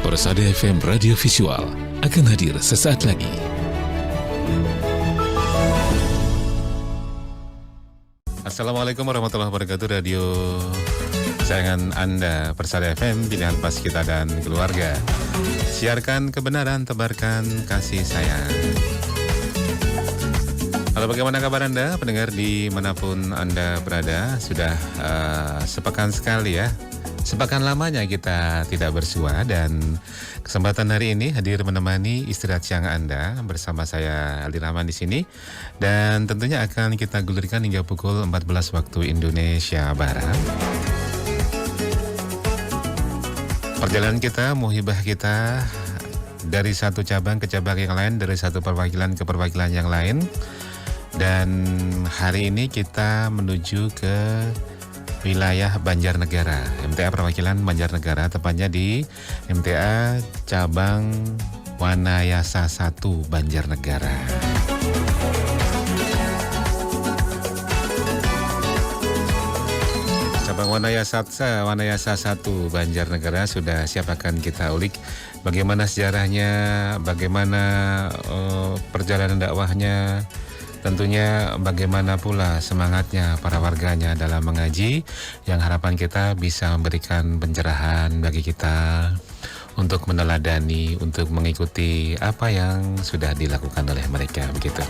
Persada FM Radio Visual akan hadir sesaat lagi. Assalamualaikum warahmatullahi wabarakatuh. Radio kesayangan Anda, Persada FM, pilihan pas kita dan keluarga. Siarkan kebenaran, tebarkan kasih sayang. Halo, bagaimana kabar Anda, pendengar dimanapun Anda berada? Sudah sepekan sekali ya. Sepekan lamanya kita tidak bersua, dan kesempatan hari ini hadir menemani istirahat siang Anda bersama saya Aldi Rahman di sini, dan tentunya akan kita gulirkan hingga pukul 14 waktu Indonesia Barat. Perjalanan kita, muhibah kita dari satu cabang ke cabang yang lain, dari satu perwakilan ke perwakilan yang lain, dan hari ini kita menuju ke wilayah Banjarnegara, MTA perwakilan Banjarnegara, tepatnya di MTA cabang Wanayasa 1 Banjarnegara. Cabang Wanayasa 1 Banjarnegara sudah siap, akan kita ulik bagaimana sejarahnya, bagaimana perjalanan dakwahnya. Tentunya bagaimana pula semangatnya para warganya dalam mengaji, yang harapan kita bisa memberikan pencerahan bagi kita untuk meneladani, untuk mengikuti apa yang sudah dilakukan oleh mereka, begitu.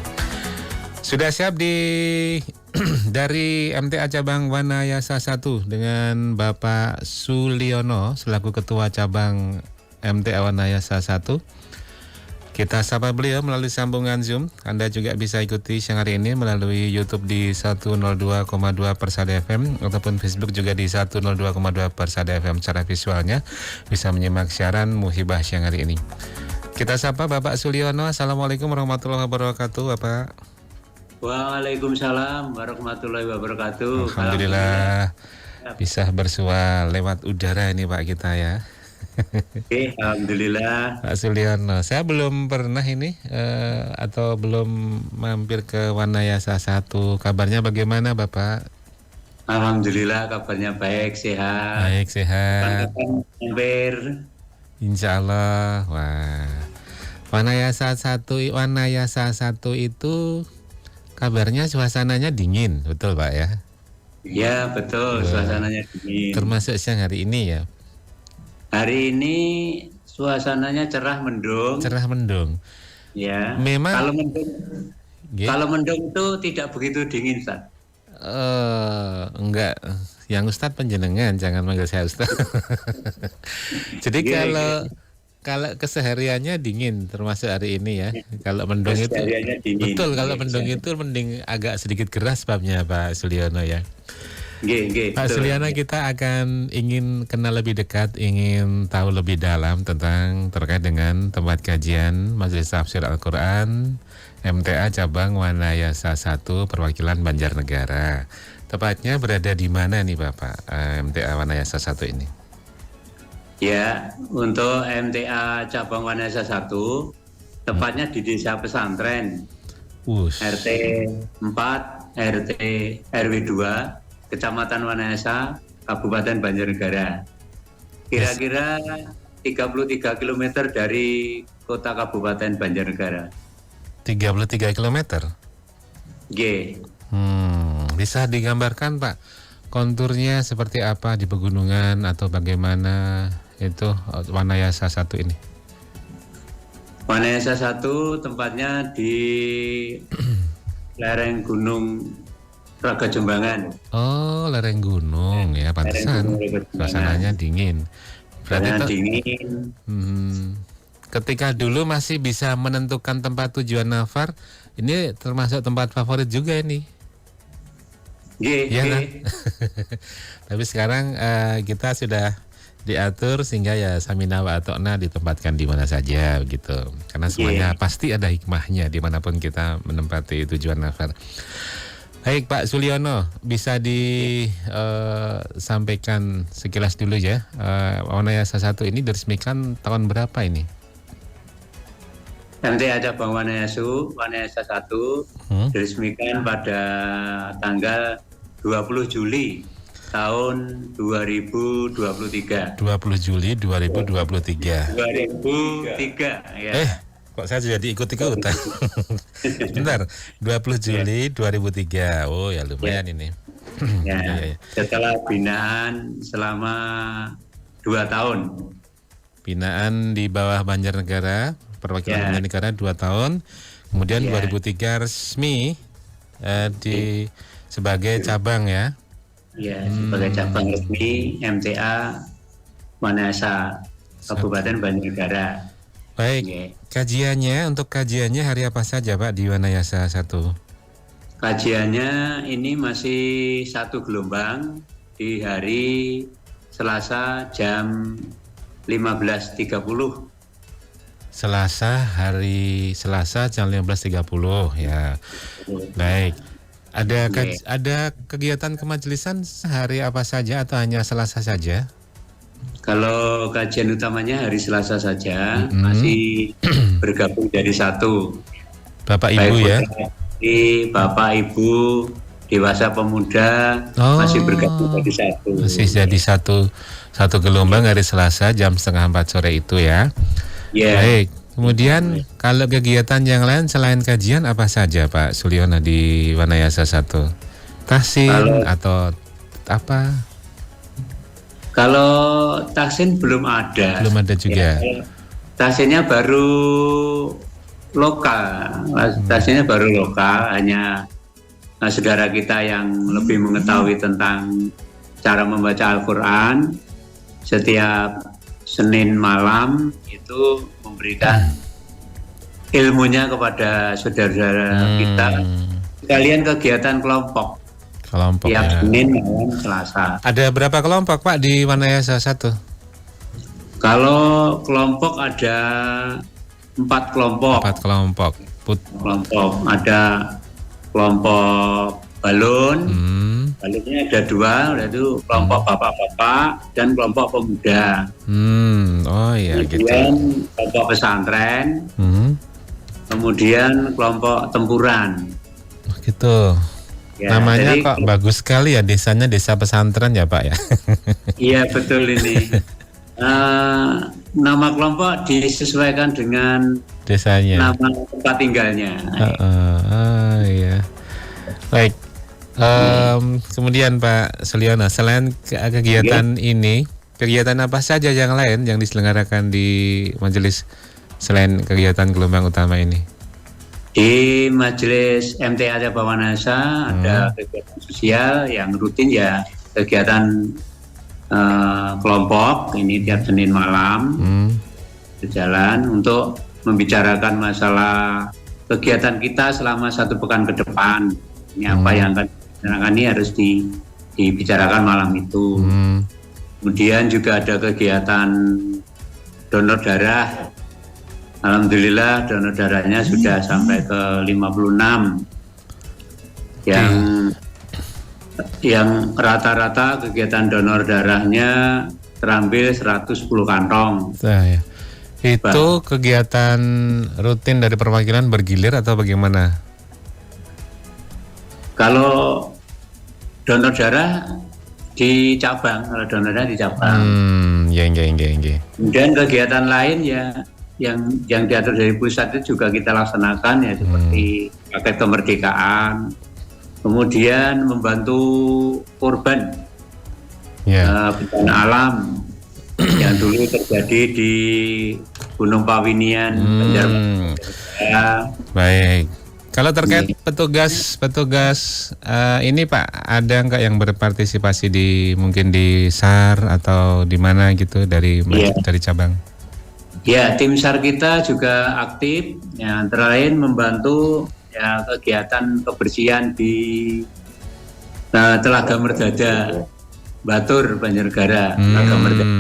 Sudah siap dari MTA cabang Wanayasa 1 dengan Bapak Suliono selaku Ketua Cabang MTA Wanayasa 1. Kita sapa beliau melalui sambungan Zoom. Anda juga bisa ikuti siang hari ini melalui YouTube di 102,2 Persada FM, ataupun Facebook juga di 102,2 Persada FM. Secara visualnya bisa menyimak siaran muhibah siang hari ini. Kita sapa Bapak Suliono. Assalamualaikum warahmatullahi wabarakatuh, Bapak. Waalaikumsalam warahmatullahi wabarakatuh. Alhamdulillah bisa bersua lewat udara ini Pak kita ya. Oke, alhamdulillah. Pak Suliono, saya belum pernah ini atau belum mampir ke Wanayasa 1. Kabarnya bagaimana Bapak? Alhamdulillah kabarnya baik, sehat. Baik, sehat. Mampir. Insya Allah. Wah, Wanayasa 1 itu kabarnya suasananya dingin, betul Pak ya? Ya betul, suasananya dingin. Termasuk siang hari ini ya? Hari ini suasananya cerah mendung. Cerah mendung. Ya. Memang kalau mendung itu tidak begitu dingin, Ustaz. Enggak. Yang Ustadz penjenengan, jangan manggil saya Ustadz. Jadi kalau kesehariannya dingin, termasuk hari ini ya. Kalau mendung itu dingin. Betul, kalau mendung itu mending agak sedikit keras sebabnya Pak Suliono ya. Pak Suliono, kita akan ingin kenal lebih dekat, ingin tahu lebih dalam terkait dengan tempat kajian Majelis Tafsir Al-Quran MTA cabang Wanayasa 1 perwakilan Banjarnegara. Tepatnya berada di mana nih Bapak, MTA Wanayasa 1 ini? Ya, untuk MTA cabang Wanayasa 1 tepatnya di Desa Pesantren, RT 4, RT RW 2, Kecamatan Wanayasa, Kabupaten Banjarnegara. Kira-kira 33 km dari kota Kabupaten Banjarnegara. 33 km? G. Bisa digambarkan Pak, konturnya seperti apa di pegunungan atau bagaimana itu Wanayasa 1 ini? Wanayasa 1 tempatnya di lereng Gunung Raga Jembangan. Oh, lereng gunung ya, pantesan suasananya dingin. Berarti dingin. Ketika dulu masih bisa menentukan tempat tujuan nafar, ini termasuk tempat favorit juga ini. Iya. Tapi sekarang kita sudah diatur sehingga ya samina wa atokna ditempatkan di mana saja gitu. Karena semuanya pasti ada hikmahnya dimanapun kita menempati tujuan nafar. Baik Pak Suliono, bisa disampaikan sekilas dulu ya, Wanayasa 1 ini diresmikan tahun berapa ini? MTA cabang Wanayasa 1 diresmikan pada tanggal 20 Juli tahun 2023. 20 Juli 2023. 2003 ya. Kok saya jadi ikut-ikutan. Bentar, 20 Juli 2003. Oh ya lumayan ini. Ya. Setelah binaan selama 2 tahun. Binaan di bawah Banjarnegara, perwakilan Banjarnegara 2 tahun. Kemudian 2003 resmi sebagai cabang ya. Ya, sebagai cabang resmi MTA Wanayasa Kabupaten Banjarnegara. Baik, untuk kajiannya hari apa saja Pak di Wanayasa 1? Kajiannya ini masih 1 gelombang di hari Selasa jam 15.30. Hari Selasa jam 15.30 ya. Baik. Ada kegiatan kemajelisan hari apa saja atau hanya Selasa saja? Kalau kajian utamanya hari Selasa saja, masih bergabung dari 1. Bapak Ibu ya? Bapak Ibu, dewasa pemuda, masih bergabung dari 1. Masih jadi satu gelombang hari Selasa jam 3:30 sore itu ya? Yeah. Baik. Kemudian kalau kegiatan yang lain selain kajian apa saja Pak Sulyono di Wanayasa 1? Taksin atau apa? Kalau taksin belum ada. Belum ada juga. Ya, taksinnya baru lokal. Taksinnya baru lokal, hanya saudara kita yang lebih mengetahui tentang cara membaca Al-Quran setiap Senin malam itu memberikan ilmunya kepada saudara-saudara kita. Kalian kegiatan kelompok ya. Senin malam Selasa. Ada berapa kelompok Pak di Wanayasa 1? Kalau kelompok ada 4 kelompok. 4 kelompok. Kelompok ada kelompok balon. Balonnya ada 2, yaitu kelompok bapak-bapak dan kelompok pemuda. Oh iya kemudian gitu. Kelompok pesantren. Kemudian kelompok tempuran. Gitu. Ya, namanya kok bagus sekali ya, desanya desa pesantren ya Pak ya. Iya betul ini. Nama kelompok disesuaikan dengan desanya. Nama tempat tinggalnya. Iya. Baik. Kemudian Pak Sulyono, selain kegiatan ini, kegiatan apa saja yang lain yang diselenggarakan di majelis selain kegiatan gelombang utama ini? Di majelis MTA Cabang Wanayasa ada kegiatan sosial yang rutin ya, kegiatan kelompok ini tiap Senin malam berjalan untuk membicarakan masalah kegiatan kita selama 1 pekan ke depan. Ini apa yang akan ini harus dibicarakan malam itu. Kemudian juga ada kegiatan donor darah. Alhamdulillah donor darahnya sudah sampai ke 56. Yang rata-rata kegiatan donor darahnya terambil 110 kantong. Ya. Itu kegiatan rutin dari perwakilan bergilir atau bagaimana? Kalau donor darah di cabang, kalau donor darah di cabang. Ya. Kemudian kegiatan lain ya yang diatur dari pusat itu juga kita laksanakan ya, seperti paket kemerdekaan, kemudian membantu korban bencana alam yang dulu terjadi di Gunung Pawinian, Banjarmasin. Baik. Kalau terkait petugas ini Pak, ada nggak yang berpartisipasi mungkin di SAR atau di mana gitu dari cabang? Ya, tim SAR kita juga aktif, ya, antara lain membantu ya kegiatan kebersihan di Telaga Merdada, Batur, Banjarnegara, Telaga Merdada.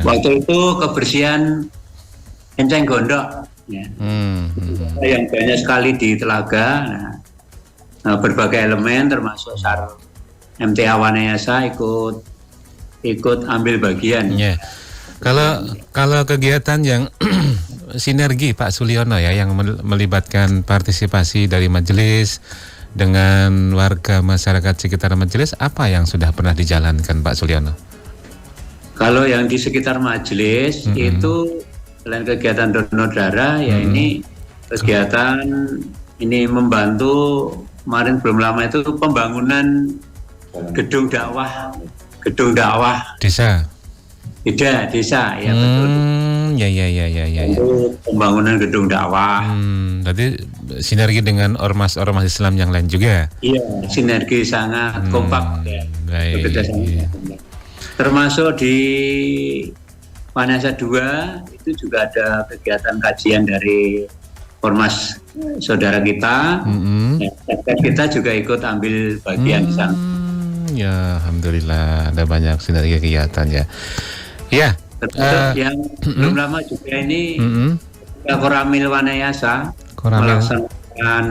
Waktu itu kebersihan Enceng Gondok. Ya. Yang banyak sekali di Telaga, berbagai elemen termasuk SAR MTA Wanayasa ikut ambil bagian. Kalau kegiatan yang sinergi Pak Sulyono ya, yang melibatkan partisipasi dari majelis, dengan warga masyarakat sekitar majelis, apa yang sudah pernah dijalankan Pak Sulyono? Kalau yang di sekitar majelis itu selain kegiatan donor darah, ya ini kegiatan ini membantu. Kemarin belum lama itu pembangunan gedung dakwah desa. Desa, ya betul. Ya. Pembangunan gedung dakwah. Berarti sinergi dengan ormas-ormas Islam yang lain juga. Iya, sinergi sangat kompak. Baik. Iya. Termasuk di Wanayasa 2 itu juga ada kegiatan kajian dari ormas saudara kita. Kita juga ikut ambil bagian di sana. Ya, alhamdulillah ada banyak sinergi kegiatan ya. Ya. Yang belum lama juga ini Koramil Wanayasa melaksanakan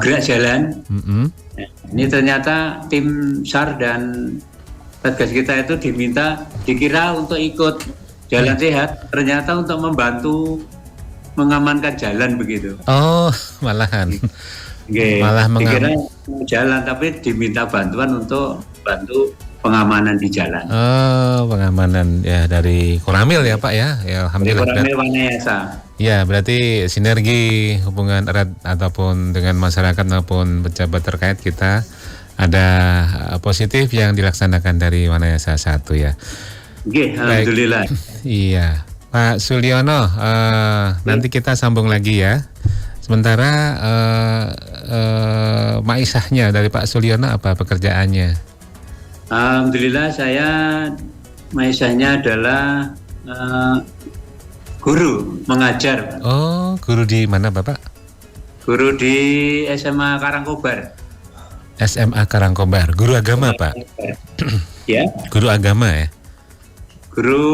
gerak jalan. Ini ternyata tim SAR dan Satgas kita itu dikira untuk ikut jalan sehat, ternyata untuk membantu mengamankan jalan begitu. Oh, malahan. Malah dikira jalan tapi diminta bantuan untuk bantu pengamanan di jalan. Oh, pengamanan ya dari Koramil ya Pak ya. Ya alhamdulillah. Koramil Wanayasa. Ya, berarti sinergi hubungan erat ataupun dengan masyarakat maupun pejabat terkait kita ada positif yang dilaksanakan dari Wanayasa 1 ya. Oke, alhamdulillah. Iya. Pak Sulyono, nanti kita sambung lagi ya. Sementara maisahnya dari Pak Sulyono apa pekerjaannya? Alhamdulillah saya maisahnya adalah guru, mengajar. Oh, guru di mana Bapak? Guru di SMA Karangkobar. SMA Karangkobar, guru agama Pak? Ya. Guru agama ya? Guru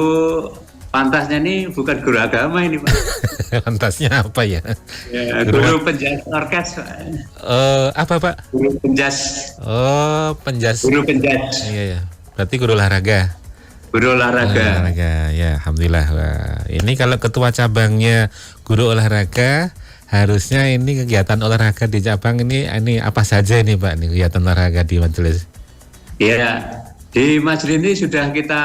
pantasnya ini bukan guru agama ini Pak. Pantasnya apa ya? Ya, guru penjas orkes Pak. Apa Pak? Guru penjas. Oh, penjas. Guru penjas. Iya. Berarti guru olahraga. Guru olahraga. Ya, alhamdulillah. Wah, ini kalau ketua cabangnya guru olahraga, harusnya ini kegiatan olahraga di cabang ini apa saja ini Pak? Ini kegiatan olahraga di majelis. Iya, di majelis ini sudah kita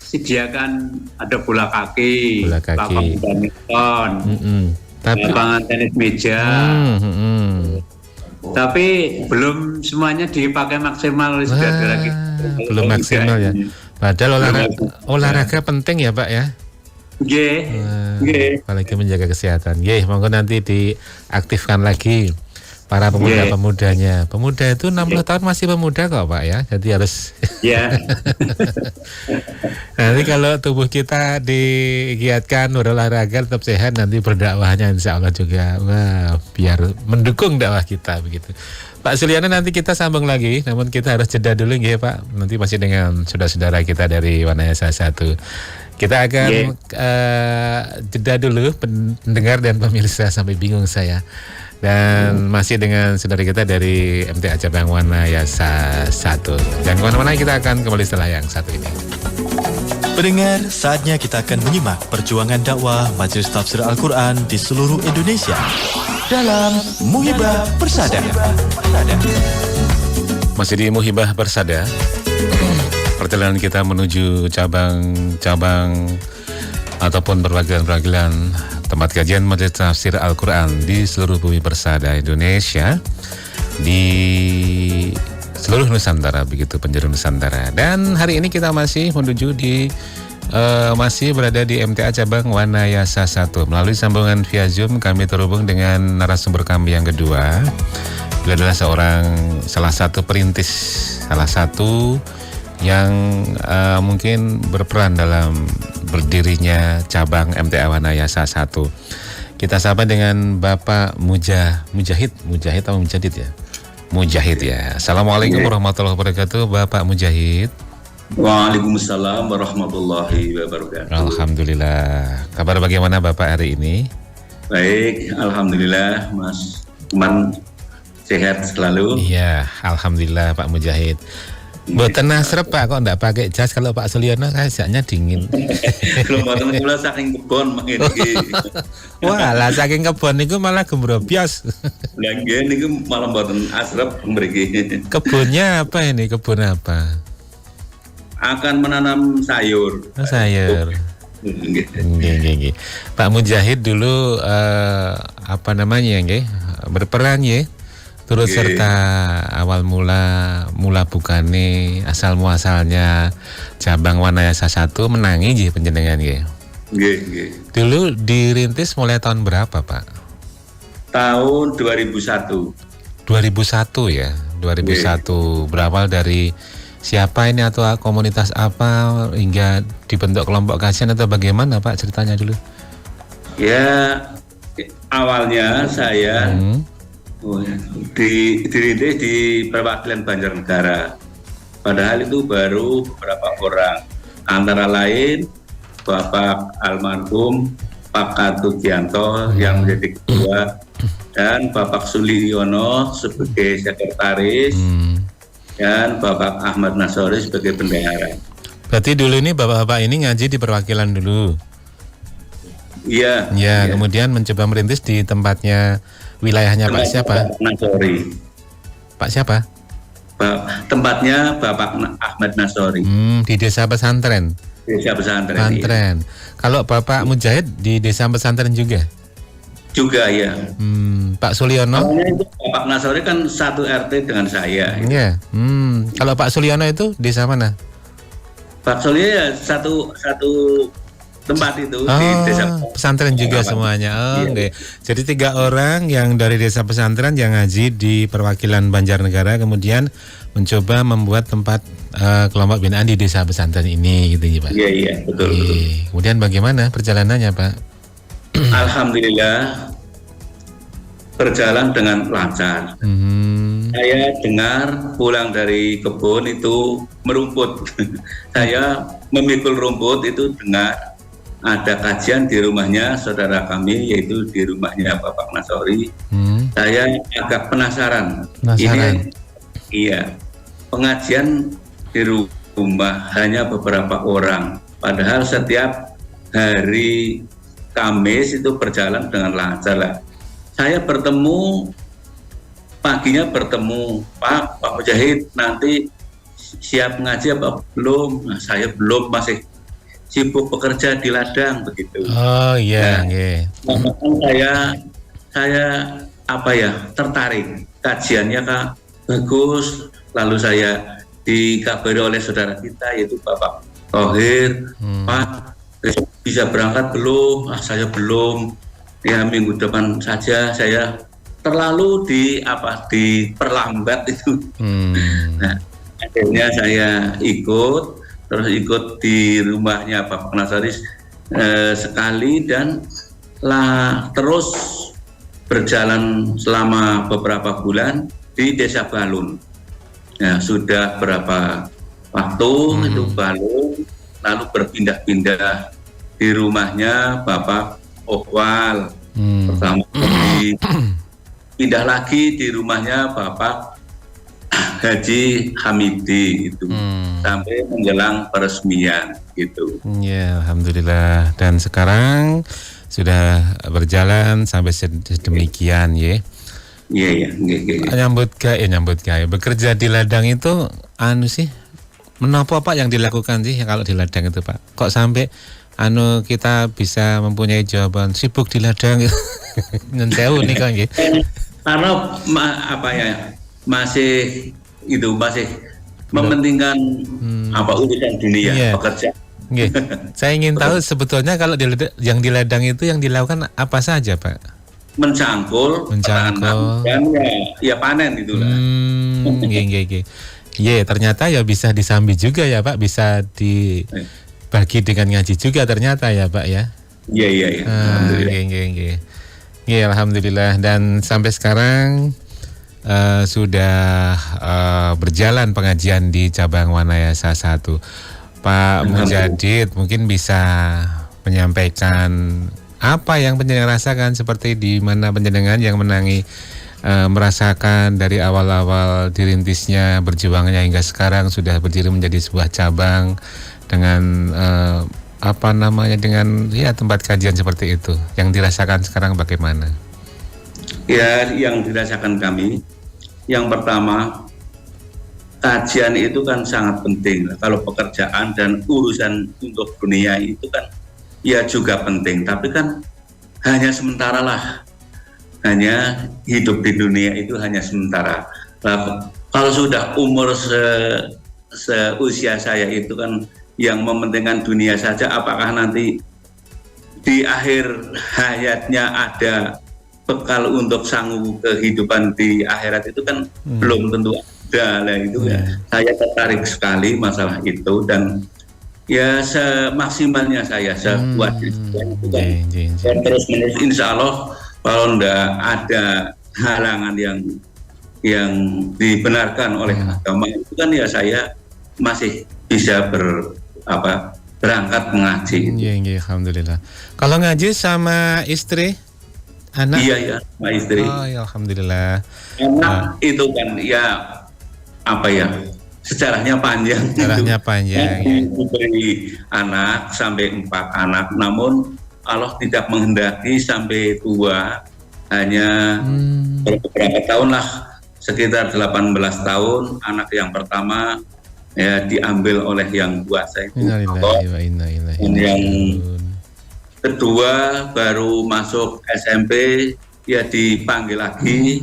sediakan ada bola kaki, lapangan badminton, lapangan tenis meja. Tapi belum semuanya dipakai maksimal oleh saudara kita. Belum maksimal ya. Padahal olahraga penting ya Pak ya. Apalagi menjaga kesehatan. Monggo nanti diaktifkan lagi para pemuda-pemudanya. Pemuda itu 60 tahun masih pemuda kok Pak ya. Jadi harus nanti kalau tubuh kita digiatkan berolahraga tetap sehat, nanti berdakwahnya insya Allah juga biar mendukung dakwah kita begitu. Pak Sulyono nanti kita sambung lagi, namun kita harus jeda dulu ya Pak. Nanti masih dengan saudara-saudara kita dari Wanayasa 1. Kita akan jeda dulu pendengar dan pemirsa, sampai bingung saya. Dan masih dengan saudara kita dari MTA Cabang Wanayasa 1. Jangan kemana-mana, kita akan kembali setelah yang satu ini. Pendengar, saatnya kita akan menyimak perjuangan dakwah Majelis Tafsir Al-Quran di seluruh Indonesia dalam Muhibah Persada. Masih di Muhibah Persada. Perjalanan kita menuju cabang-cabang ataupun perwakilan-perwakilan tempat kajian Majelis Tafsir Al-Quran di seluruh bumi persada Indonesia, di seluruh Nusantara, begitu penjuru Nusantara. Dan hari ini kita masih menuju masih berada di MTA Cabang Wanayasa 1. Melalui sambungan via Zoom kami terhubung dengan narasumber kami yang kedua. Beliau adalah salah satu perintis, salah satu yang mungkin berperan dalam berdirinya cabang MTA Wanayasa 1. Kita sapa dengan Bapak Mujahid atau Mujadid ya? Mujahid ya. Assalamualaikum warahmatullahi wabarakatuh, Bapak Mujahid. Waalaikumsalam warahmatullahi wabarakatuh. Alhamdulillah. Kabar bagaimana Bapak hari ini? Baik, alhamdulillah Mas Teman sehat selalu. Iya, alhamdulillah Pak Mujahid. Mboten asrep Pak, kok ndak pakai jas? Kalau Pak Sulyono kayaknya dingin. Kalau mboten kula saking kebon mangke niki. Wah, lah saking kebon niku malah gembrobyos. Lah nggih niku malah mboten asrep mriki. Kebunnya apa ini? Kebun apa? Akan menanam sayur. Oh, sayur. Nggih. Pak Mujahid dulu apa namanya nggih? Berperan nggih. Turut serta awal mula bukane asal muasalnya cabang Wanayasa 1 menangi nggih panjenengan nggih. Nggih. Dulu dirintis mulai tahun berapa, Pak? Tahun 2001. 2001 ya. 2001 berawal dari siapa ini atau komunitas apa hingga dibentuk kelompok kajian atau bagaimana Pak ceritanya dulu? Ya awalnya saya dirintis di perwakilan Banjarnegara. Padahal itu baru beberapa orang, antara lain Bapak almarhum Pak Katugianto yang menjadi ketua dan Bapak Sulyono sebagai sekretaris dan Bapak Ahmad Nasori sebagai bendahara. Berarti dulu ini bapak-bapak ini ngaji di perwakilan dulu? Iya. Ya, kemudian mencoba merintis di tempatnya, wilayahnya Pak siapa? Nasori. Pak siapa? Tempatnya Bapak Ahmad Nasori. Di desa pesantren. Desa pesantren. Pesantren. Kalau Bapak Mujahid di desa pesantren juga? Juga ya. Pak Sulyono? Itu Bapak Nasori kan satu RT dengan saya. Iya. Kalau Pak Sulyono itu desa mana? Pak Sulyono ya satu tempat itu di desa pesantren juga semuanya. Iya. Jadi 3 orang yang dari desa pesantren yang ngaji di perwakilan Banjarnegara kemudian mencoba membuat tempat kelompok binaan di desa pesantren ini gitu ya Pak. Iya betul. Kemudian bagaimana perjalanannya Pak? Alhamdulillah berjalan dengan lancar. Saya dengar pulang dari kebun itu merumput. Saya memikul rumput itu dengar ada kajian di rumahnya saudara kami, yaitu di rumahnya Bapak Nasori. Saya agak penasaran. Ini pengajian di rumah hanya beberapa orang, padahal setiap hari Kamis itu berjalan dengan lancar lah. Saya paginya bertemu Pak Mujahid, nanti siap ngaji apa belum? Nah, saya belum, masih sibuk bekerja di ladang begitu. Oh iya. Saya tertarik, kajiannya Kak bagus. Lalu saya dikabari oleh saudara kita yaitu Bapak Thohir, Pak bisa berangkat belum? Saya belum. Ya minggu depan saja. Saya terlalu diperlambat itu. Nah, akhirnya saya ikut di rumahnya Bapak Nasaris sekali dan terus berjalan selama beberapa bulan di Desa Balun. Nah, sudah berapa waktu itu Balun, lalu berpindah-pindah di rumahnya Bapak Okwal. Pertama pindah lagi di rumahnya Bapak Haji Hamidi itu sampai menjelang peresmian gitu. Ya, alhamdulillah. Dan sekarang sudah berjalan sampai sedemikian ya. Iya. Nyambut gawe. Bekerja di ladang itu menapa Pak yang dilakukan sih kalau di ladang itu Pak? Kok sampai kita bisa mempunyai jawaban sibuk di ladang nyentew nih kan gitu. Karena masih mementingkan urusan dunia pekerja. Saya ingin tahu sebetulnya kalau yang di ladang itu yang dilakukan apa saja Pak? Mencangkul. Dan ya panen itulah. Ternyata ya bisa disambi juga ya Pak, bisa dibagi dengan ngaji juga ternyata ya Pak ya. Iya. Alhamdulillah. Alhamdulillah. Dan sampai sekarang sudah berjalan pengajian di cabang Wanayasa 1. Pak Mujahid mungkin bisa menyampaikan apa yang penjenengan rasakan seperti di mana penjenengan yang menangi merasakan dari awal-awal dirintisnya berjuangnya hingga sekarang sudah berdiri menjadi sebuah cabang dengan dengan tempat kajian seperti itu. Yang dirasakan sekarang bagaimana? Ya, yang dirasakan kami, yang pertama, kajian itu kan sangat penting. Kalau pekerjaan dan urusan untuk dunia itu kan ya juga penting, tapi kan hanya sementara lah. Hanya hidup di dunia itu hanya sementara. Kalau sudah umur seusia saya itu kan yang mementingkan dunia saja, apakah nanti di akhir hayatnya ada bekal untuk sanggup kehidupan di akhirat itu kan belum tentu ada lah itu ya. Saya tertarik sekali masalah itu dan ya semaksimalnya saya sekuat itu kan dan terus menerus insya Allah kalau enggak ada halangan yang dibenarkan oleh agama itu kan ya saya masih bisa berangkat mengaji. Iya, alhamdulillah. Kalau ngaji sama istri, anak? Iya, sama istri. Oh, ya, alhamdulillah. Anak itu kan ya sejarahnya panjang. Sejarahnya panjang. Diberi anak sampai 4 anak, namun Allah tidak menghendaki sampai tua, hanya beberapa tahun lah, sekitar 18 tahun anak yang pertama ya diambil oleh yang kuasa itu. Dan yang kedua baru masuk SMP ya dipanggil lagi.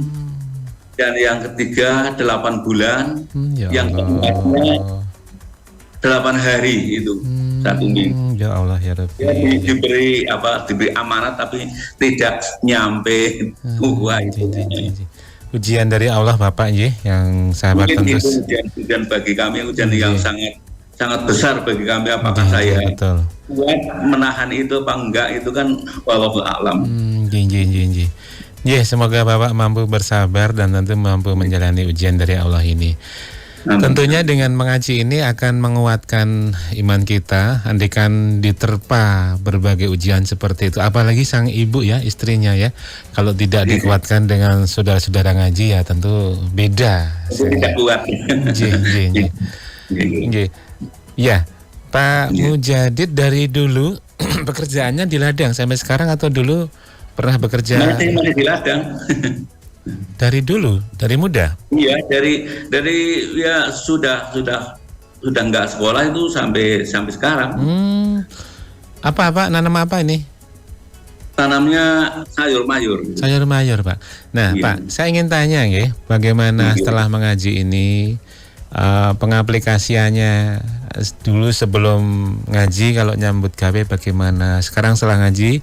Dan yang ketiga 8 bulan, yang keempatnya 8 hari itu 1 minggu. Ya Allah ya Rabbi. Ya, diberi amanat tapi tidak nyampe tua itu. Ujian dari Allah Bapak yang sahabat mungkin tentu. Itu ujian bagi kami, ujian yang sangat besar bagi kami. Apakah saya kuat menahan itu apa enggak, itu kan wallahu a'lam. Semoga Bapak mampu bersabar dan tentu mampu menjalani ujian dari Allah ini. Amin. Tentunya dengan mengaji ini akan menguatkan iman kita, andaikan diterpa berbagai ujian seperti itu. Apalagi sang ibu ya, istrinya ya. Kalau tidak dikuatkan dengan saudara-saudara ngaji ya tentu beda. Tidak kuat. Ya, Pak Mujadid dari dulu pekerjaannya di ladang sampai sekarang atau dulu pernah bekerja? Masih di ladang. Dari dulu, dari muda? Iya, dari ya sudah nggak sekolah itu sampai sekarang. Apa nanam apa ini? Tanamnya sayur mayur. Sayur mayur, Pak. Nah, iya. Pak, saya ingin tanya ya, bagaimana setelah mengaji ini pengaplikasiannya dulu sebelum ngaji kalau nyambut gawe bagaimana? Sekarang setelah ngaji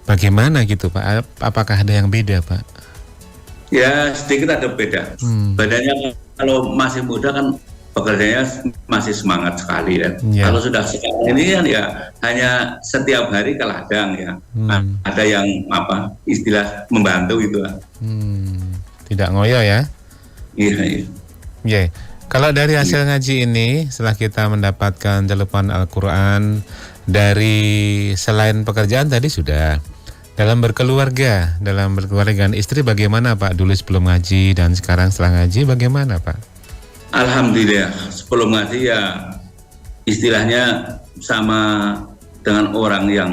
bagaimana gitu, Pak? Apakah ada yang beda, Pak? Ya sedikit ada beda. Badannya kalau masih muda kan pekerjaannya masih semangat sekali ya. Kalau sudah sekarang ini kan ya hanya setiap hari ke ladang ya. Ada yang istilah membantu itu. Tidak ngoyo ya? Iya. Kalau dari hasil ngaji ini setelah kita mendapatkan jalupan Al-Quran dari selain pekerjaan tadi sudah. Dalam berkeluarga dengan istri bagaimana Pak? Dulu sebelum ngaji dan sekarang setelah ngaji bagaimana Pak? Alhamdulillah sebelum ngaji ya istilahnya sama dengan orang yang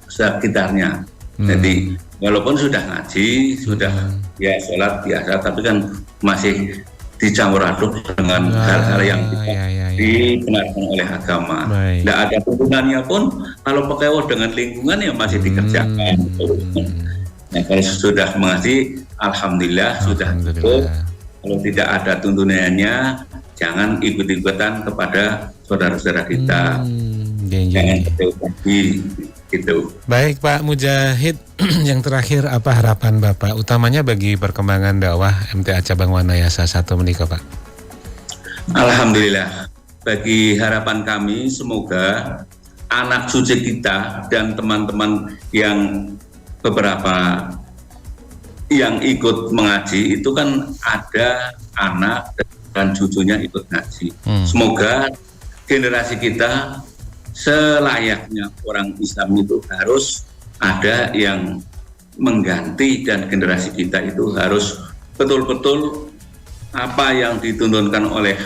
sekitarnya. Jadi walaupun sudah ngaji, sudah ya sholat biasa, tapi kan masih dicampur aduk dengan hal-hal yang dibenarkan oleh agama. Tidak ada hubungannya pun kalau pakai dengan lingkungan ya masih dikerjakan. Nah, kalau sudah mengaji, alhamdulillah sudah cukup. Kalau tidak ada tuntunannya, jangan ikut-ikutan kepada saudara-saudara kita. Jangan gitu. Baik Pak Mujahid, yang terakhir apa harapan Bapak utamanya bagi perkembangan dakwah MTA Cabang Wanayasa 1 menikah Pak? Alhamdulillah, bagi harapan kami semoga anak cucu kita dan teman-teman yang beberapa yang ikut mengaji itu kan ada anak dan cucunya ikut ngaji. Semoga generasi kita selayaknya orang Islam itu harus ada yang mengganti, dan generasi kita itu harus betul-betul apa yang dituntunkan oleh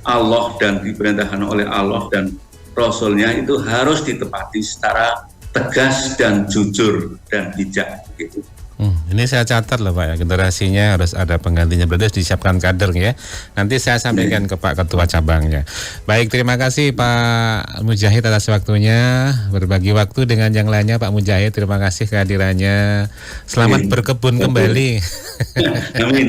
Allah dan diperintahkan oleh Allah dan Rasulnya itu harus ditepati secara tegas dan jujur dan bijak gitu. Ini saya catat loh Pak ya, generasinya harus ada penggantinya, berarti harus disiapkan kader ya. Nanti saya sampaikan ke Pak Ketua Cabangnya. Baik, terima kasih Pak Mujahid atas waktunya, berbagi waktu dengan yang lainnya. Pak Mujahid, terima kasih kehadirannya. Selamat berkebun kembali. Amin.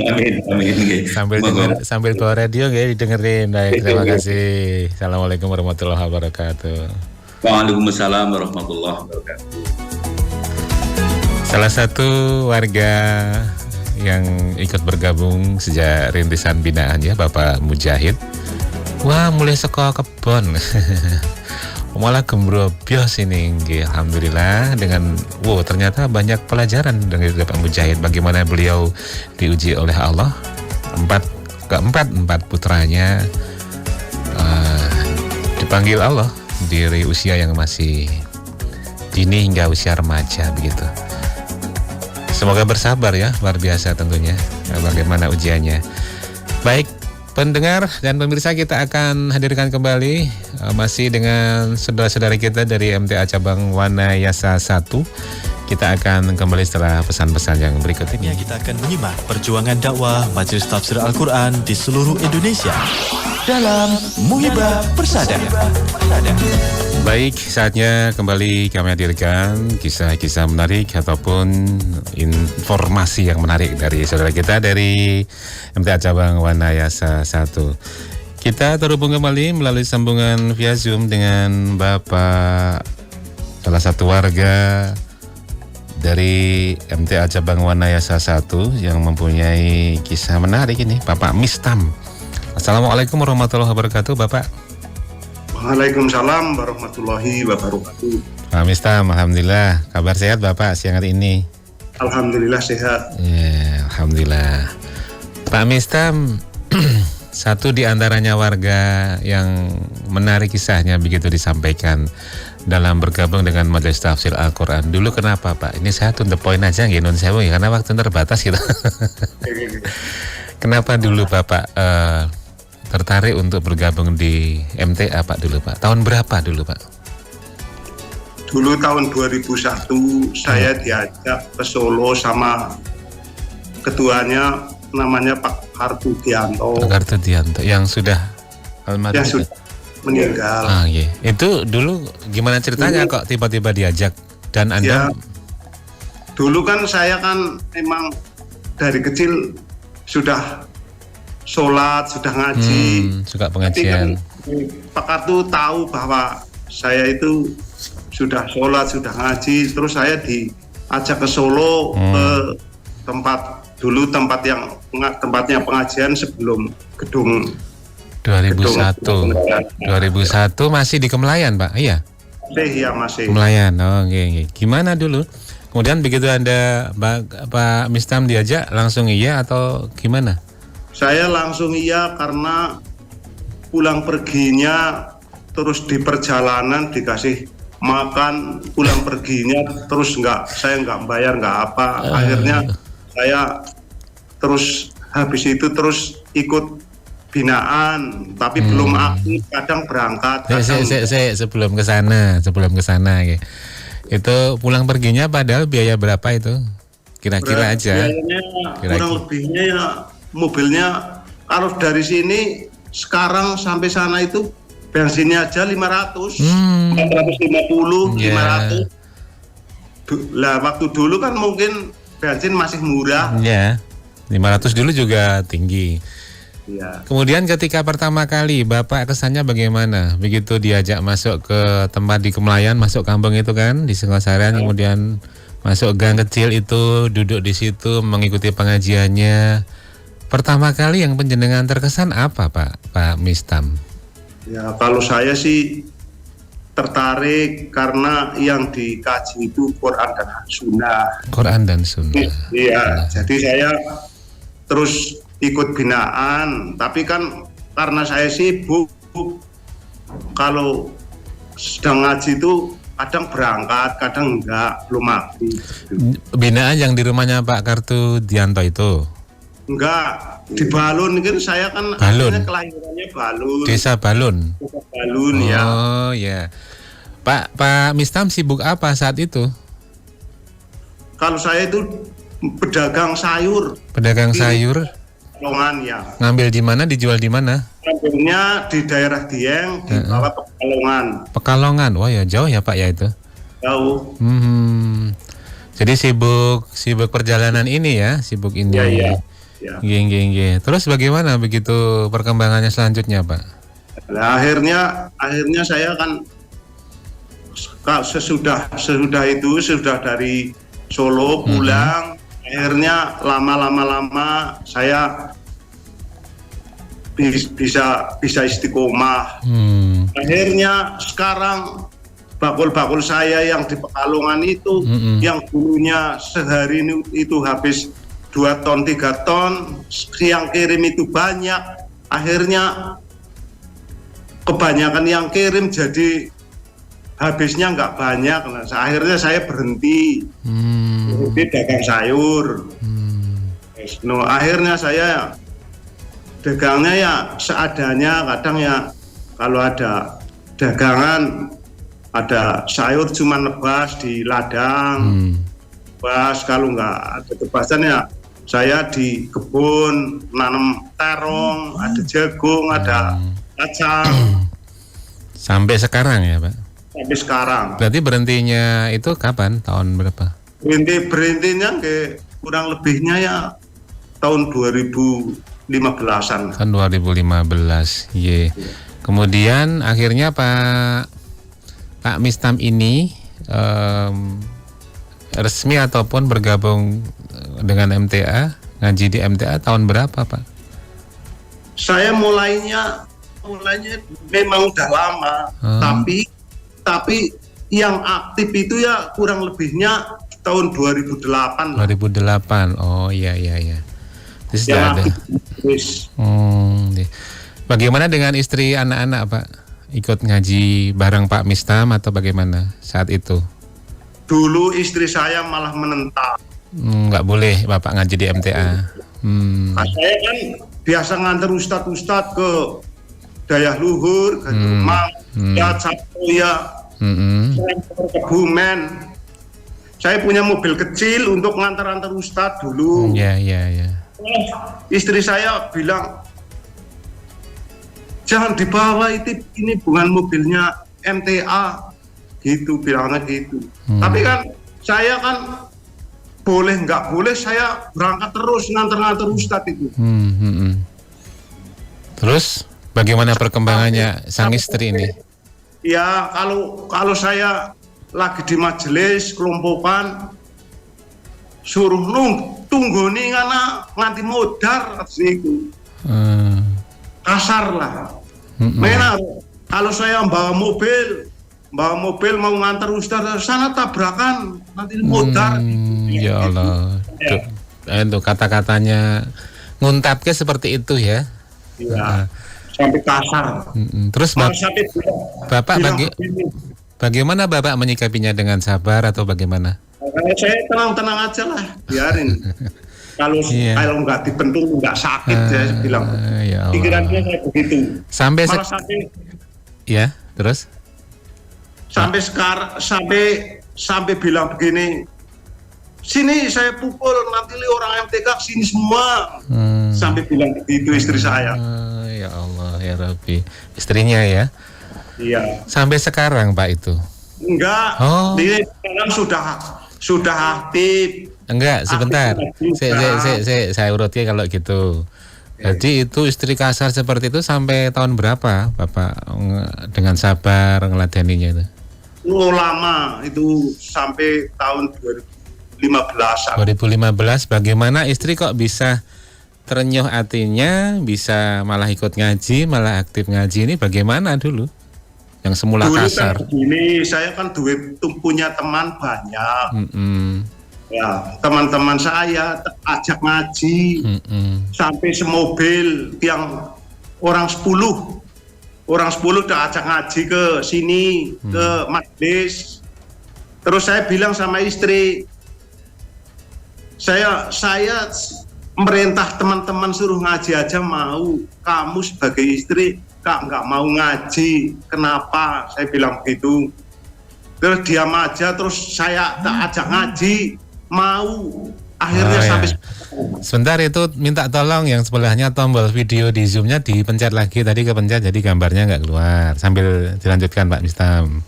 Sambil bawa radio ya, didengerin. Baik, terima kasih. Assalamualaikum warahmatullahi wabarakatuh. Waalaikumsalam warahmatullahi wabarakatuh. Salah satu warga yang ikut bergabung sejak rintisan binaan ya, Bapak Mujahid. Wah, mulai sekolah kebon. Malah gembrobios ini. Alhamdulillah, dengan ternyata banyak pelajaran dari Bapak Mujahid. Bagaimana beliau diuji oleh Allah. Empat putranya dipanggil Allah dari usia yang masih dini hingga usia remaja begitu. Semoga bersabar ya, luar biasa tentunya bagaimana ujiannya. Baik, pendengar dan pemirsa, kita akan hadirkan kembali masih dengan saudara-saudari kita dari MTA Cabang Wanayasa 1. Kita akan kembali setelah pesan-pesan yang berikut ini. Kita akan menyimak perjuangan dakwah Majelis Tafsir Al-Quran di seluruh Indonesia dalam Muhibah Persada. Baik, saatnya kembali kami hadirkan kisah-kisah menarik ataupun informasi yang menarik dari saudara kita dari MTA Cabang Wanayasa 1. Kita terhubung kembali melalui sambungan via Zoom dengan Bapak, salah satu warga dari MTA Cabang Wanayasa 1 yang mempunyai kisah menarik ini, Bapak Mistam. Assalamualaikum warahmatullahi wabarakatuh, Bapak. Waalaikumsalam warahmatullahi wabarakatuh. Pak Mistam, alhamdulillah. Kabar sehat Bapak siang hari ini? Alhamdulillah sehat. Ya, alhamdulillah. Pak Mistam, satu di antaranya warga yang menarik kisahnya begitu disampaikan dalam bergabung dengan Majelis Tafsir Al-Quran. Dulu kenapa Pak? Ini saya to the point aja nggih nun sewu ya, karena waktu terbatas gitu. Kenapa dulu Bapak tertarik untuk bergabung di MTA Pak dulu Pak? Tahun berapa dulu Pak? Dulu tahun 2001 saya diajak ke Solo sama ketuanya namanya Pak Kartudianto. Pak Kartudianto yang sudah almarhum. Yang sudah meninggal. Iya. Itu dulu gimana ceritanya kok tiba-tiba diajak dan Anda? Ya, dulu kan saya kan memang dari kecil sudah sholat, sudah ngaji. Suka pengajian. Kan, Pak Kartu tahu bahwa saya itu sudah sholat, sudah ngaji. Terus saya diajak ke Solo ke tempatnya pengajian sebelum gedung 2001 masih di Kemelayan Pak? Iya? Iya masih. Kemelayan, okay. Gimana dulu? Kemudian begitu Anda Pak Mistam diajak langsung iya atau gimana? Saya langsung iya karena pulang perginya terus di perjalanan dikasih makan, pulang perginya terus saya nggak bayar nggak apa. Akhirnya saya terus habis itu terus ikut binaan, tapi belum aktif, kadang berangkat. Sebelum ke sana gitu. Itu pulang perginya padahal biaya berapa itu? Kira-kira aja. Biayanya kurang lebihnya ya mobilnya kalau dari sini sekarang sampai sana itu bensinnya aja 500, 450, 500. Lah waktu dulu kan mungkin bensin masih murah. Ya, 500 dulu juga tinggi. Ya. Kemudian ketika pertama kali Bapak kesannya bagaimana? Begitu diajak masuk ke tempat di Kemelayan, masuk kampung itu kan di Singosarian, kemudian masuk gang kecil itu, duduk di situ mengikuti pengajiannya. Pertama kali yang panjenengan terkesan apa Pak Mistam? Ya kalau saya sih tertarik karena yang dikaji itu Quran dan Sunnah. Quran dan Sunnah. Iya, jadi saya terus ikut binaan, tapi kan karena saya sibuk, kalau sedang ngaji itu kadang berangkat, kadang enggak, belum aktif. Binaan yang di rumahnya Pak Kartudianto itu? Enggak, di Balun kan saya kan Balun. kelahirannya Balun. Desa Balun. Desa Balun ya. Oh ya. Pak Mistam sibuk apa saat itu? Kalau saya itu pedagang sayur. Pedagang sayur. Pekalongan ya. Ngambil di mana, dijual di mana? Ngambilnya di daerah Dieng, dibawa ke Pekalongan. Pekalongan. Wah ya jauh ya Pak ya itu. Jauh. Jadi sibuk perjalanan ini ya, sibuk ini. Iya. Geng. Terus bagaimana begitu perkembangannya selanjutnya Pak? Nah, akhirnya saya kan sesudah dari Solo pulang, akhirnya lama saya bisa istiqomah. Akhirnya sekarang bakul-bakul saya yang di Pekalongan itu, yang dulunya sehari itu habis 2 ton 3 ton, yang kirim itu banyak, akhirnya kebanyakan yang kirim jadi habisnya nggak banyak. Nah, akhirnya saya berhenti dagang sayur. No, akhirnya saya dagangnya ya seadanya, kadang ya kalau ada dagangan ada sayur cuma nebas di ladang, nebas, kalau nggak ada tebasan ya saya di kebun nanam terong, ada jagung, ada kacang. Sampai sekarang ya Pak? Sampai sekarang. Berarti berhentinya itu kapan? Tahun berapa? Berhentinya kurang lebihnya ya tahun 2015-an. Tahun 2015. Ye. Kemudian akhirnya Pak Mistam ini resmi ataupun bergabung dengan MTA, ngaji di MTA tahun berapa Pak? Saya mulainya memang udah lama, tapi yang aktif itu ya kurang lebihnya tahun 2008. 2008, oh iya. Itu sudah ada. Bagaimana dengan istri anak-anak Pak? Ikut ngaji bareng Pak Mistam atau bagaimana saat itu? Dulu istri saya malah menentang. Nggak boleh Bapak ngaji di MTA. Nah, saya kan biasa nganter ustadz ke Dayah Luhur, ke Kemang, Sapoya, Kebumen. Saya punya mobil kecil untuk ngantar-antar ustadz dulu. Iya. Istri saya bilang, jangan dibawa, ini bukan mobilnya MTA, gitu, bilangnya gitu. Tapi kan saya kan boleh nggak boleh saya berangkat terus nganter-nganter ustadz itu. Terus bagaimana perkembangannya sang istri ini? Ya kalau saya lagi di majelis kelompokan suruh tunggu nih karena nganti modar itu. Kasar lah. Mana kalau saya bawa mobil mau ngantar ustadz sana tabrakan nanti modar. Ya Allah. Itu kata-katanya nguntatnya seperti itu ya. Iya. Sampai kasar. Terus Bapak bagaimana Bapak menyikapinya, dengan sabar atau bagaimana? Saya tenang-tenang aja lah, biarin. Kalau nggak dipentung nggak sakit, saya bilang. Ya Allah. Pikirannya saya begitu. Sampai ya, terus? Sampai bilang begini, sini saya pukul nanti orang MTK sini semua. Sampai bilang begitu istri saya. Ya Allah ya Rabbi, istrinya ya? Iya. Sampai sekarang Pak itu? Enggak. Dia sekarang sudah aktif. Enggak, sebentar. Saya urutnya kalau gitu. Jadi itu istri kasar seperti itu sampai tahun berapa Bapak dengan sabar ngeladaninya itu? Lama itu sampai tahun 2015. 2015. Bagaimana istri kok bisa terenyuh hatinya, bisa malah ikut ngaji, malah aktif ngaji, ini bagaimana dulu? Yang semula dulu kasar. Kan gini, saya kan punya teman banyak. Ya, teman-teman saya ajak ngaji. Sampai semobil yang orang 10 udah ajak ngaji ke sini, ke majelis. Terus saya bilang sama istri, saya merintah teman-teman suruh ngaji aja mau. Kamu sebagai istri nggak mau ngaji, kenapa? Saya bilang begitu. Terus diam aja, terus saya tak ajak ngaji, mau. Akhirnya sampai sebentar itu minta tolong yang sebelahnya tombol video di zoomnya dipencet lagi, tadi kepencet jadi gambarnya nggak keluar. Sambil dilanjutkan Pak Mistam.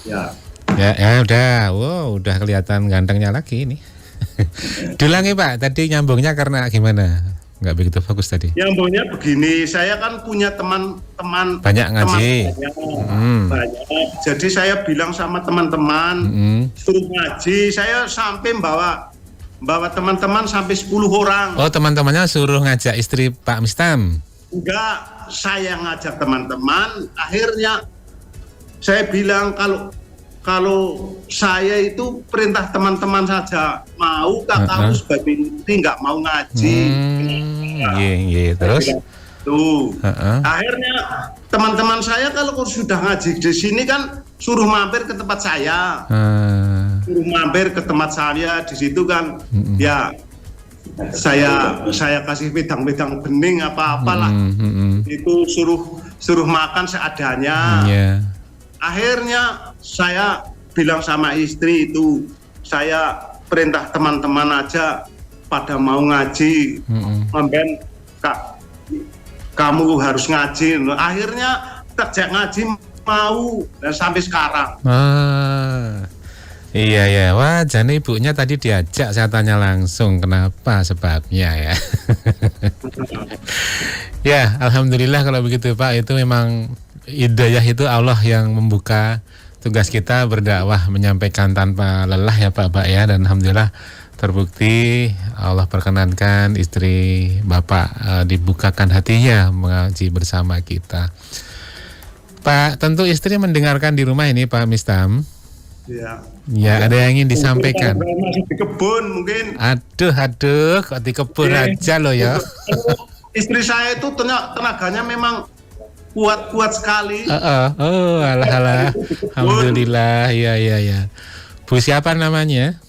ya. Ya udah, wow udah kelihatan gantengnya lagi ini. Diulangi Pak, tadi nyambungnya karena gimana? Nggak begitu fokus tadi. Nyambungnya begini, saya kan punya teman-teman banyak ngaji. Banyak. Jadi saya bilang sama teman-teman suruh ngaji. Saya sampai bawa teman-teman sampai 10 orang. Oh, teman-temannya suruh ngajak istri Pak Mistam? Enggak, saya ngajak teman-teman. Akhirnya saya bilang kalau saya itu perintah teman-teman saja mau, kamu sebagai istri nggak mau ngaji. Iya, terus? Tuh. Akhirnya teman-teman saya kalau sudah ngaji di sini kan suruh mampir ke tempat saya. Suruh mampir ke tempat saya di situ kan, ya saya kasih wedang-wedang bening apa-apalah. Itu suruh makan seadanya. Akhirnya saya bilang sama istri itu, saya perintah teman-teman aja pada mau ngaji, Memben kamu harus ngaji. Akhirnya terjak ngaji mau dan sampai sekarang. Iya, wah jadi ibunya tadi diajak, saya tanya langsung kenapa sebabnya ya. Ya, alhamdulillah kalau begitu Pak, itu memang hidayah itu Allah yang membuka tugas kita berdakwah, menyampaikan tanpa lelah ya Pak ya, dan alhamdulillah terbukti Allah perkenankan istri Bapak dibukakan hatinya mengaji bersama kita. Pak, tentu istri mendengarkan di rumah ini Pak Mistam. Ya, ada yang ingin disampaikan. Masih di kebun mungkin. Aduh, kok di kebun aja loh ya. Istri saya itu tenaganya memang kuat sekali. Alah. Alhamdulillah, iya. Bu siapa namanya?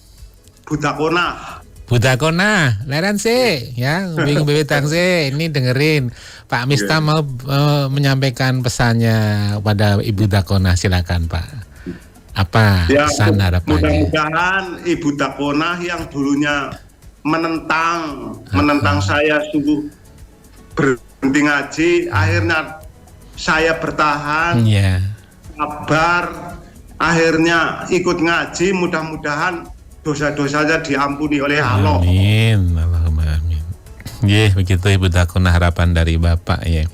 Budakona, leren sih, ya, bingung bebetang sih. Ini dengerin, Pak Mistam mau menyampaikan pesannya kepada Ibu Dakona, silakan Pak. Apa pesan harapannya? Mudah-mudahan Ibu Dakona yang dulunya menentang saya sungguh berhenti ngaji, akhirnya saya bertahan, sabar, akhirnya ikut ngaji, mudah-mudahan dosa-dosanya diampuni oleh Allah. Amin, Allahumma amin. Begitu Ibu Dakona harapan dari Bapak ya.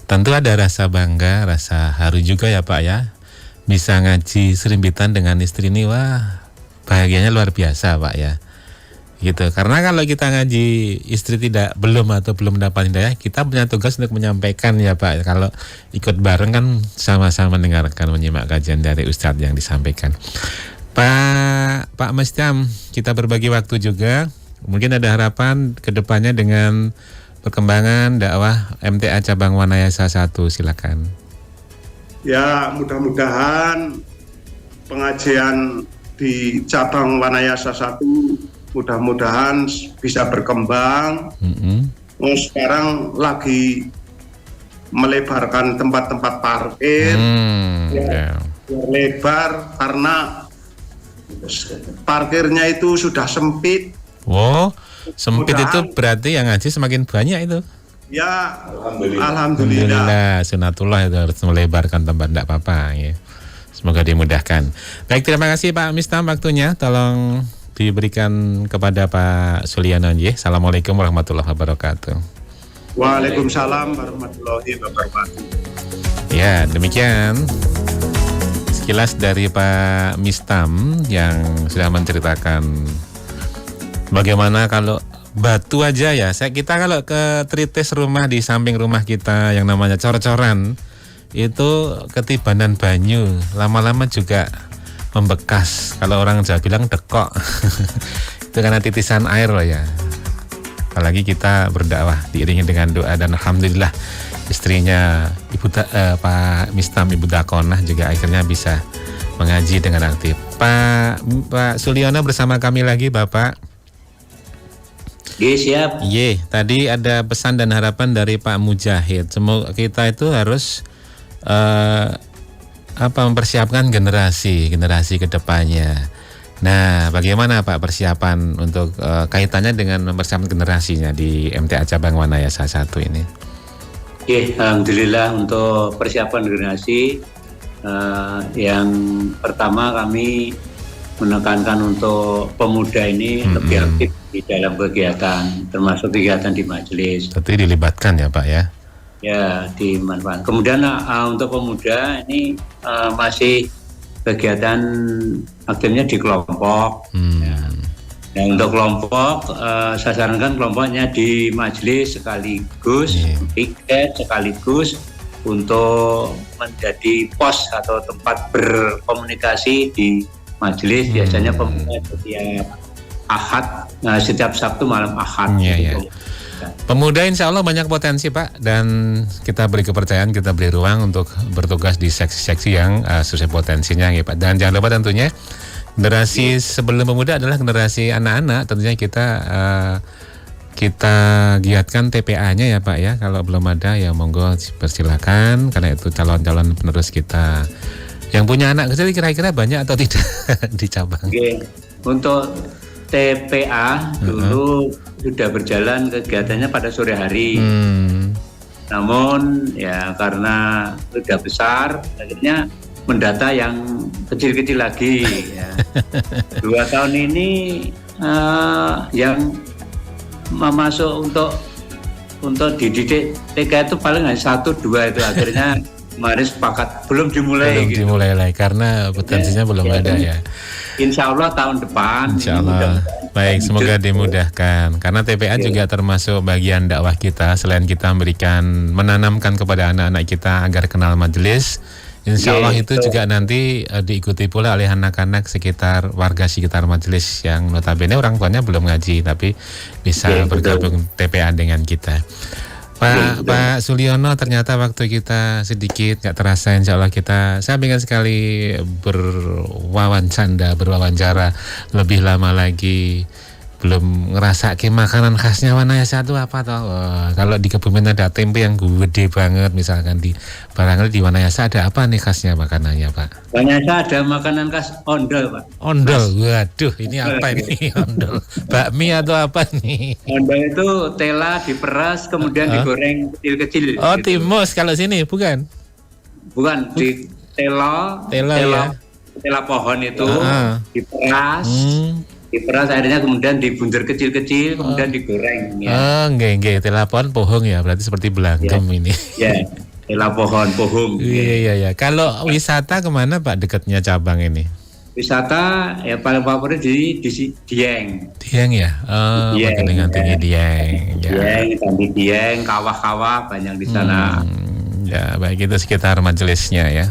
Tentu ada rasa bangga, rasa haru juga ya Pak ya. Bisa ngaji serimpitan dengan istri ini, wah bahagianya luar biasa Pak ya. Gitu. Karena kalau kita ngaji istri belum dapat hidayah, kita punya tugas untuk menyampaikan ya Pak. Kalau ikut bareng kan sama-sama mendengarkan, menyimak kajian dari Ustadz yang disampaikan. Pak Mistam, kita berbagi waktu juga. Mungkin ada harapan ke depannya dengan perkembangan dakwah MTA Cabang Wanayasa 1, silakan. Ya, mudah-mudahan pengajian di Cabang Wanayasa 1 mudah-mudahan bisa berkembang. Sekarang lagi melebarkan tempat-tempat parkir, lebar karena parkirnya itu sudah sempit. Wow, sempit itu berarti yang ngaji semakin banyak itu. Ya, alhamdulillah. Sunatullah itu harus melebarkan tempat, tidak apa-apa ya. Semoga dimudahkan. Baik, terima kasih Pak Mistam waktunya. Tolong diberikan kepada Pak Sulianon ya. Assalamualaikum warahmatullahi wabarakatuh. Waalaikumsalam warahmatullahi wabarakatuh. Ya, demikian sekilas dari Pak Mistam yang sudah menceritakan bagaimana kalau batu aja ya. Kita kalau ke trites rumah di samping rumah kita yang namanya cor-coran, itu ketibanan banyu lama-lama juga membekas. Kalau orang Jawa bilang dekok. Itu karena titisan air loh ya. Apalagi kita berdakwah diiringi dengan doa, dan alhamdulillah istrinya Pak Mistam, Ibu Dakonah juga akhirnya bisa mengaji dengan aktif. Pak Suliono bersama kami lagi, Bapak. Siap. Tadi ada pesan dan harapan dari Pak Mujahid. Semoga kita itu harus mempersiapkan generasi ke depannya. Nah, bagaimana Pak persiapan untuk kaitannya dengan mempersiapkan generasinya di MTA Cabang Wanayasa 1 ini? Alhamdulillah untuk persiapan generasi yang pertama kami menekankan untuk pemuda ini lebih aktif di dalam kegiatan, termasuk kegiatan di majelis. Berarti dilibatkan ya Pak ya? Ya, dimanfaatkan. Kemudian untuk pemuda ini masih kegiatan aktifnya di kelompok. Ya. Nah, untuk kelompok, saya sarankan kelompoknya di majelis sekaligus, piket sekaligus untuk menjadi pos atau tempat berkomunikasi di majelis. Biasanya pemuda setiap Ahad, setiap Sabtu malam Ahad. Pemuda insya Allah banyak potensi Pak, dan kita beri kepercayaan, kita beri ruang untuk bertugas di seksi-seksi yang sesuai potensinya ya Pak. Dan jangan lupa tentunya generasi sebelum pemuda adalah generasi anak-anak. Tentunya kita giatkan TPA-nya ya Pak ya. Kalau belum ada ya monggo persilakan, karena itu calon-calon penerus kita. Yang punya anak kecil kira-kira banyak atau tidak di cabang? Untuk TPA dulu sudah berjalan kegiatannya pada sore hari. Namun ya karena sudah besar, akhirnya mendata yang kecil-kecil lagi. Ya. 2 tahun ini yang masuk untuk dididik TK itu paling hanya 1-2 itu, akhirnya kemarin sepakat belum dimulai lagi karena potensinya belum ada ya. Insya Allah tahun depan. Insya Allah. Baik, semoga dimudahkan. Karena TPA juga termasuk bagian dakwah kita. Selain kita menanamkan kepada anak-anak kita agar kenal majelis, insya Allah itu juga nanti diikuti pula oleh anak-anak sekitar, warga sekitar majelis yang notabene orang tuanya belum ngaji, tapi bisa bergabung TPA dengan kita. Pak Suliono, ternyata waktu kita sedikit, gak terasa. Insya Allah saya ingin sekali berwawancara lebih lama lagi. Belum ngerasa makanan khasnya Wanayasa itu apa toh? Kalau di Kebumen ada tempe yang gede banget, misalkan barangkali di Wanayasa ada apa nih khasnya makanannya Pak? Wanayasa ada makanan khas ondol Pak. Ondol, waduh ini apa ini ondol? Bakmi atau apa nih? Ondol itu tela diperas kemudian digoreng kecil-kecil. Oh gitu. Timus kalau sini bukan? Bukan, di tela pohon itu diperas. Diperas akhirnya kemudian dibuntur kecil-kecil kemudian digoreng ya. Nggih, tela pohon pohong ya, berarti seperti belangkem ini. Ya, tela pohon pohong. Iya. Kalau wisata kemana Pak dekatnya cabang ini? Wisata ya paling favorit di Dieng. Dieng ya? Dengan tinggi Dieng. Dieng, kawah-kawah banyak di sana. Ya, baik, itu sekitar majelisnya ya.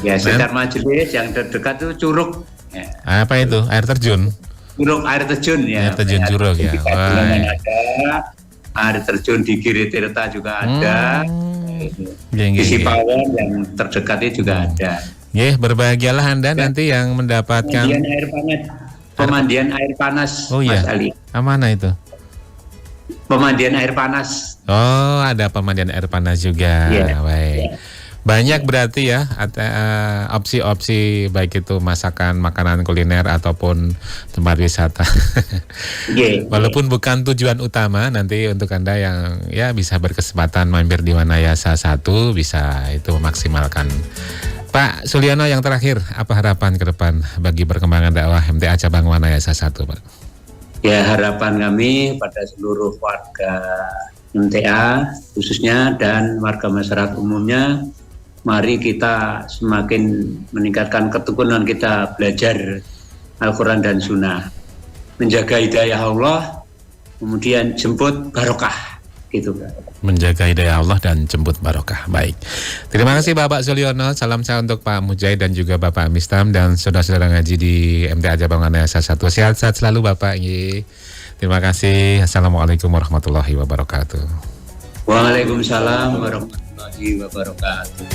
Ya, sekitar majelis yang terdekat itu Curug. Ya. Apa itu? Air terjun? Curug, air terjun ya. Air terjun Curug ya. Ada air terjun di Giri Tirta juga ada. Di Sipawon yang terdekatnya juga ada. Berbahagialah Anda nanti yang mendapatkan pemandian air panas. Oh iya. Mas Ali. Mana itu? Pemandian air panas. Oh, ada pemandian air panas juga. Baik. Banyak berarti ya opsi-opsi, baik itu masakan, makanan kuliner ataupun tempat wisata. Walaupun bukan tujuan utama, nanti untuk Anda yang ya bisa berkesempatan mampir di Wanayasa 1 bisa itu memaksimalkan. Pak Suliono, yang terakhir, apa harapan ke depan bagi perkembangan dakwah MTA Cabang Wanayasa 1 Pak? Ya, harapan kami pada seluruh warga MTA khususnya dan warga masyarakat umumnya, mari kita semakin meningkatkan ketekunan kita belajar Al-Quran dan Sunnah, menjaga hidayah Allah, kemudian jemput barokah, gitu. Menjaga hidayah Allah dan jemput barokah. Baik. Terima kasih Bapak Suliono. Salam saya untuk Pak Mujahid dan juga Bapak Mistam dan saudara-saudara ngaji di MTA Cabang Wanayasa 1. Sehat-sehat selalu Bapak. Terima kasih. Assalamualaikum warahmatullahi wabarakatuh. Waalaikumsalam warahmatullahi wabarakatuh.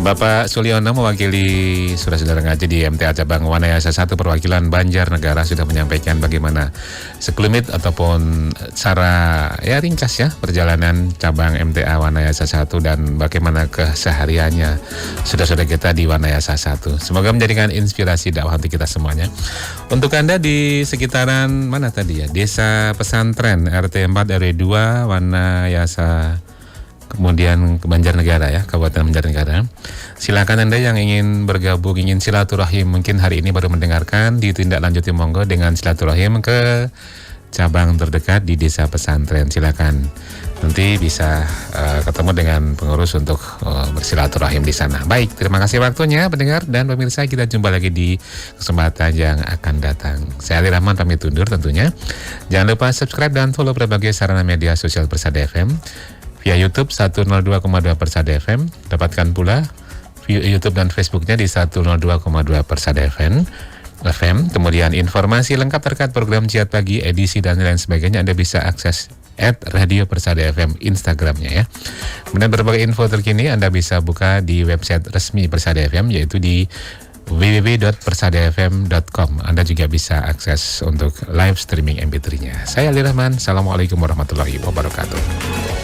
Bapak Sulyono mewakili saudara-saudara ngaji di MTA Cabang Wanayasa 1 perwakilan Banjarnegara sudah menyampaikan bagaimana sekelumit ataupun cara ringkas perjalanan cabang MTA Wanayasa 1 dan bagaimana kesehariannya saudara-saudara kita di Wanayasa 1. Semoga menjadikan inspirasi dakwah untuk kita semuanya. Untuk Anda di sekitaran mana tadi Desa Pesantren RT 4 RW 2 Wanayasa kemudian ke Banjarnegara Kabupaten Banjarnegara. Silakan Anda yang ingin bergabung, ingin silaturahim, mungkin hari ini baru mendengarkan, ditindaklanjuti monggo dengan silaturahim ke cabang terdekat di Desa Pesantren. Silakan. Nanti bisa ketemu dengan pengurus untuk bersilaturahim di sana. Baik, terima kasih waktunya pendengar dan pemirsa, kita jumpa lagi di kesempatan yang akan datang. Saya Ali Rahman pamit undur tentunya. Jangan lupa subscribe dan follow berbagai sarana media sosial Persada FM. Via YouTube 102,2 Persada FM. Dapatkan pula via YouTube dan Facebooknya di 102,2 Persada FM. Kemudian informasi lengkap terkait program Jihad Pagi, edisi dan lain sebagainya Anda bisa akses @Radio Persada FM Instagramnya Kemudian berbagai info terkini Anda bisa buka di website resmi Persada FM yaitu di www.persadafm.com. Anda juga bisa akses untuk live streaming MP3-nya. Saya Ali Rahman. Assalamualaikum warahmatullahi wabarakatuh.